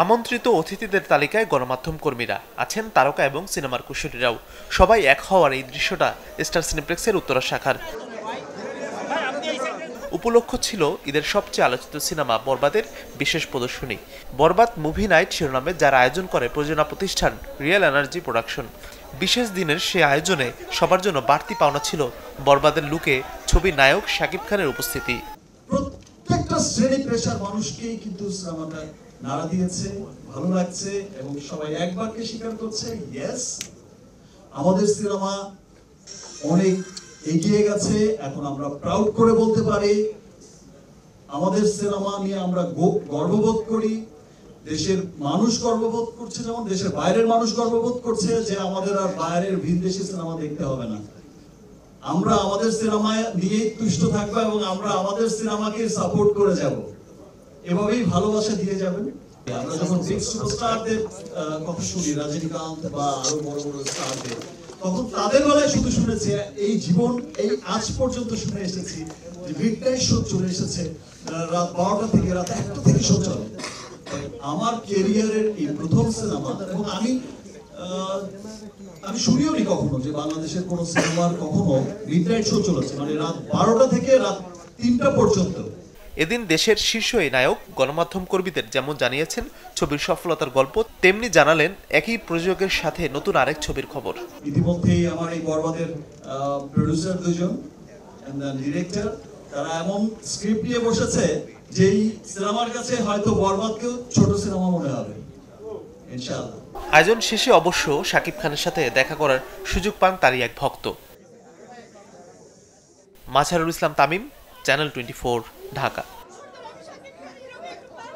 আমন্ত্রিত অতিথিদের তালিকায় গণমাধ্যম কর্মীরা আছেন, তারকা এবং সিনেমার কুশলীরাও। সবাই এক হওয়ার এই দৃশ্যটা স্টার সিনেপ্লেক্সের উত্তরা শাখার। উপলক্ষ ছিল ঈদের সবচেয়ে আলোচিত সিনেমা বরবাদের বিশেষ প্রদর্শনী। বরবাদ মুভি নাইট শিরোনামে যার আয়োজন করে প্রযোজনা প্রতিষ্ঠান রিয়েল এনার্জি প্রোডাকশন। বিশেষ দিনের সে আয়োজনে সবার জন্য বাড়তি পাওনা ছিল বরবাদের লুকে ছবির নায়ক শাকিব খানের উপস্থিতি। প্রত্যেকটা শ্রেণী পেশার মানুষকেই কিন্তু সিনেমাটা নাড়া দিয়েছে, ভালো লাগছে এবং সবাই একবারকে স্বীকার করছে, ইয়েস আমাদের সিনেমা অনেক এগিয়ে গেছে। এখন আমরা প্রাউড করে বলতে পারি আমাদের সিনেমা নিয়ে আমরা গর্ববোধ করি। দেশের মানুষ গর্ববোধ করছে, যেমন দেশের বাইরের মানুষ গর্ববোধ করছে যে আমাদের আর বাইরের ভিনদেশি সিনেমা দেখতে হবে না। আমরা আমাদের সিনেমা নিয়ে তুষ্ট থাকবো এবং আমরা আমাদের সিনেমাকে সাপোর্ট করে যাব, এভাবেই ভালোবাসা দিয়ে যাবেন। আমরা যখন বিগ সুপারস্টারদের কথা শুনি, রজনীকান্ত বা আরো বড় বড় স্টারদের, তখন তাদের বেলায় শুধু শুনেছি এই জীবন, এই আজ পর্যন্ত শুনে এসেছি যে মিডনাইট শো চলে এসেছে রাত 12টা থেকে রাত 1টা থেকে শো চলে। আমার ক্যারিয়ারের এই প্রথম সিনেমা, এবং আমি শুনিও নি কখনো যে বাংলাদেশের কোন সিনেমার কখনো মিডনাইট শো চলেছে, মানে রাত 12টা থেকে রাত 3টা পর্যন্ত। এদিন দেশের শীর্ষ এই নায়ক গণমাধ্যম কর্মীদের যেমন জানিয়েছেন ছবির সফলতার গল্প, তেমনি জানালেন একই প্রযোজকের সাথে নতুন আরেক ছবির খবর। ইতিমধ্যেই আমার এই বরবাদের প্রোডিউসার দুজন এন্ড ডিরেক্টর, তারা এমন স্ক্রিপ্ট নিয়ে বসেছে যেই সিনেমার কাছে হয়তো বরবাদকেও ছোট সিনেমা মনে হবে ইনশাআল্লাহ। আয়োজন শেষে অবশ্য শাকিব খানের সাথে দেখা করার সুযোগ পান তারই এক ভক্ত। মাজহারুল ইসলাম তামিম, চ্যানেল 24, ঢাকা।